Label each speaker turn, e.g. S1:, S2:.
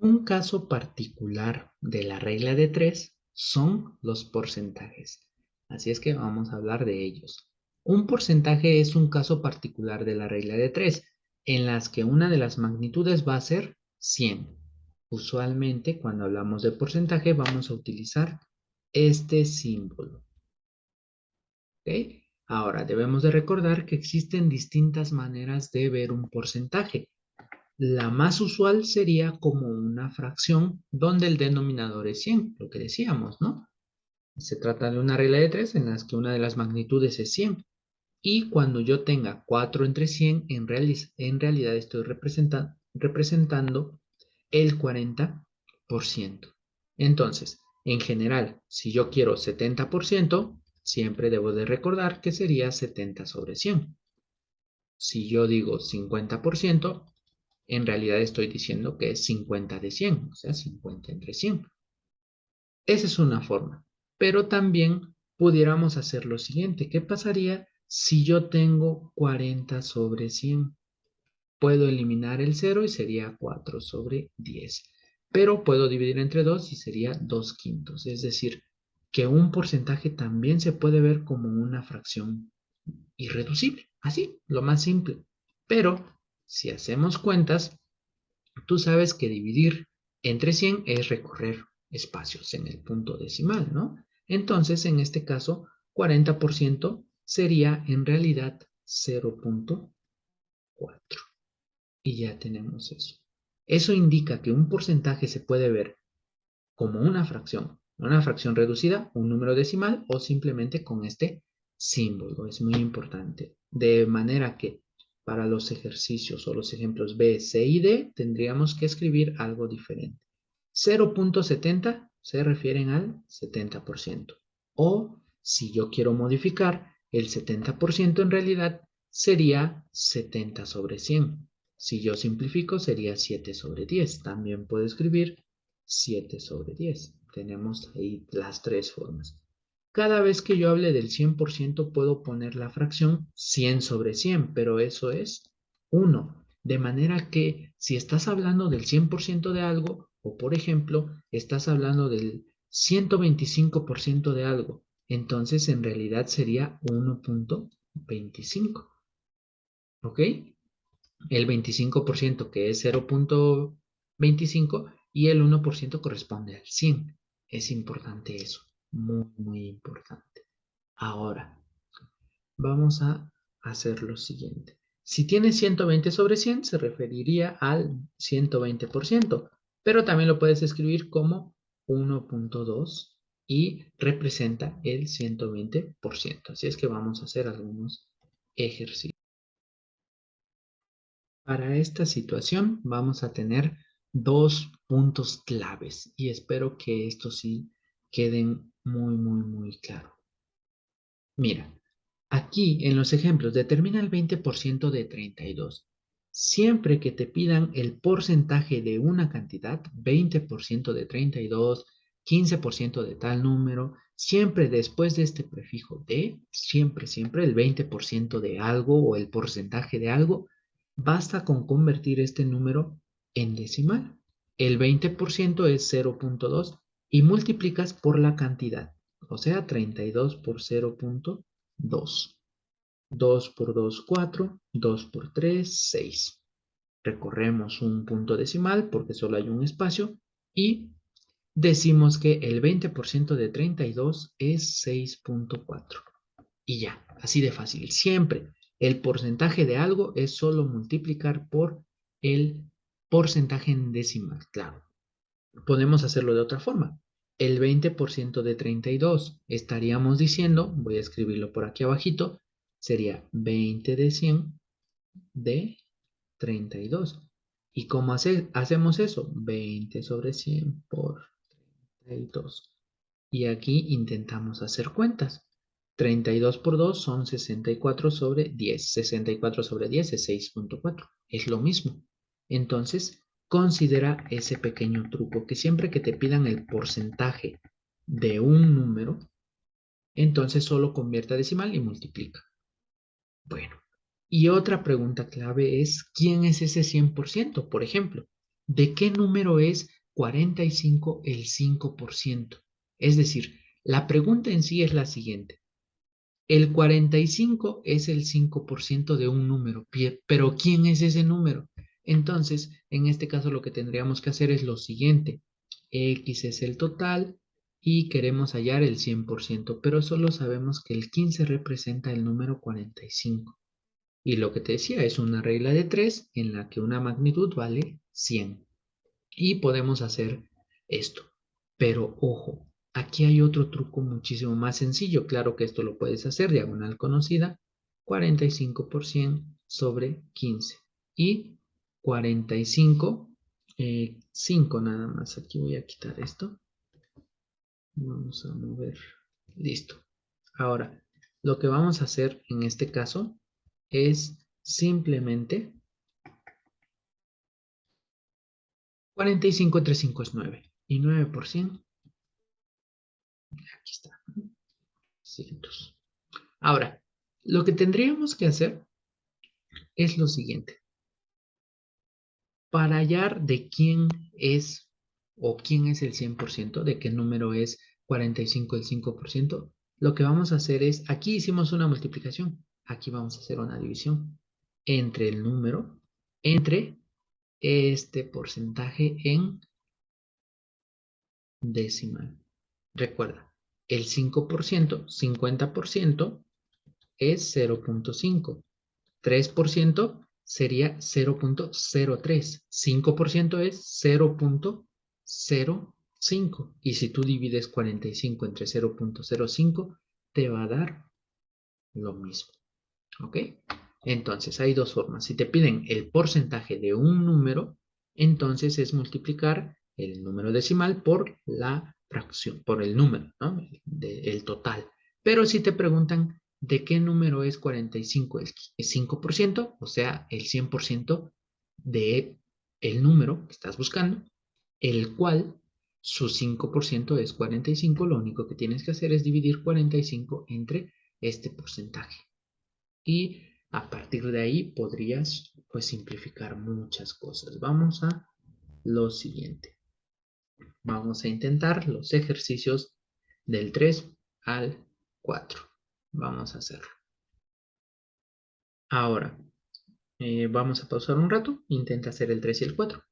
S1: Un caso particular de la regla de 3 son los porcentajes. Así es que vamos a hablar de ellos. Un porcentaje es un caso particular de la regla de 3 en las que una de las magnitudes va a ser 100. Usualmente, cuando hablamos de porcentaje, vamos a utilizar este símbolo. ¿Ok? Ahora, debemos de recordar que existen distintas maneras de ver un porcentaje. La más usual sería como una fracción donde el denominador es 100, lo que decíamos, ¿no? Se trata de una regla de 3 en las que una de las magnitudes es 100. Y cuando yo tenga 4 entre 100, en realidad estoy representando el 40%. Entonces, en general, si yo quiero 70%, siempre debo de recordar que sería 70 sobre 100. Si yo digo 50%, en realidad estoy diciendo que es 50 de 100, o sea, 50 entre 100. Esa es una forma. Pero también pudiéramos hacer lo siguiente. ¿Qué pasaría si yo tengo 40 sobre 100? Puedo eliminar el 0 y sería 4 sobre 10. Pero puedo dividir entre 2 y sería 2 quintos. Es decir, que un porcentaje también se puede ver como una fracción irreducible. Así, lo más simple. Pero si hacemos cuentas, tú sabes que dividir entre 100 es recorrer espacios en el punto decimal, ¿no? Entonces, en este caso, 40% sería en realidad 0.4. Y ya tenemos eso. Eso indica que un porcentaje se puede ver como una fracción reducida, un número decimal o simplemente con este símbolo. Es muy importante. De manera que para los ejercicios o los ejemplos B, C y D tendríamos que escribir algo diferente. 0.70 se refieren al 70%. O si yo quiero modificar el 70% en realidad sería 70 sobre 100. Si yo simplifico sería 7 sobre 10. También puedo escribir 7 sobre 10. Tenemos ahí las tres formas. Cada vez que yo hable del 100% puedo poner la fracción 100 sobre 100, pero eso es 1. De manera que si estás hablando del 100% de algo, o por ejemplo, estás hablando del 125% de algo, entonces en realidad sería 1.25. ¿Ok? El 25% que es 0.25 y el 1% corresponde al 100. Es importante eso, muy, muy importante. Ahora, vamos a hacer lo siguiente. Si tiene 120 sobre 100, se referiría al 120%, pero también lo puedes escribir como 1.2 y representa el 120%. Así es que vamos a hacer algunos ejercicios. Para esta situación vamos a tener dos puntos claves y espero que estos sí queden muy, muy, muy claro. Mira, aquí en los ejemplos determina el 20% de 32. Siempre que te pidan el porcentaje de una cantidad, 20% de 32, 15% de tal número, siempre después de este prefijo de, siempre el 20% de algo o el porcentaje de algo, basta con convertir este número en decimal. El 20% es 0.2 y multiplicas por la cantidad, o sea, 32 por 0.2. 2 por 2, 4. 2 por 3, 6. Recorremos un punto decimal porque solo hay un espacio y decimos que el 20% de 32 es 6.4. Y ya, así de fácil. Siempre el porcentaje de algo es solo multiplicar por el porcentaje en decimal. Claro, podemos hacerlo de otra forma. El 20% de 32 estaríamos diciendo, voy a escribirlo por aquí abajito, sería 20 de 100 de 32. ¿Y cómo hacemos eso? 20 sobre 100 por 32. Y aquí intentamos hacer cuentas. 32 por 2 son 64 sobre 10. 64 sobre 10 es 6.4. Es lo mismo. Entonces, considera ese pequeño truco que siempre que te pidan el porcentaje de un número, entonces solo convierte a decimal y multiplica. Bueno, y otra pregunta clave es, ¿quién es ese 100%? Por ejemplo, ¿De qué número es 45 el 5%? Es decir, la pregunta en sí es la siguiente. El 45 es el 5% de un número, pero ¿quién es ese número? Entonces, en este caso lo que tendríamos que hacer es lo siguiente. X es el total y queremos hallar el 100%, pero solo sabemos que el 15 representa el número 45. Y lo que te decía es una regla de 3 en la que una magnitud vale 100. Y podemos hacer esto. Pero ojo, aquí hay otro truco muchísimo más sencillo. Claro que esto lo puedes hacer, diagonal conocida, 45% sobre 15. Y 45, 5 nada más. Aquí voy a quitar esto. Vamos a mover. Listo. Ahora, lo que vamos a hacer en este caso es simplemente 45 entre 5 es 9. Y 9%, aquí está. Cientos. Ahora, lo que tendríamos que hacer es lo siguiente. Para hallar de quién es o quién es el 100%, de qué número es 45 el 5%, lo que vamos a hacer es, aquí hicimos una multiplicación, aquí vamos a hacer una división entre el número, entre este porcentaje en decimal. Recuerda, el 5%, 50% es 0.5. 3% sería 0.03. 5% es 0.05. Y si tú divides 45 entre 0.05, te va a dar lo mismo. ¿Ok? Entonces hay dos formas. Si te piden el porcentaje de un número, entonces es multiplicar el número decimal por la fracción, por el número, ¿no? El total. Pero si te preguntan de qué número es 45, es 5%, o sea, el 100% de el número que estás buscando, el cual su 5% es 45, lo único que tienes que hacer es dividir 45 entre este porcentaje. Y a partir de ahí podrías pues simplificar muchas cosas. Vamos a lo siguiente. Vamos a intentar los ejercicios del 3 al 4. Vamos a hacerlo. Ahora, vamos a pausar un rato. Intenta hacer el 3 y el 4.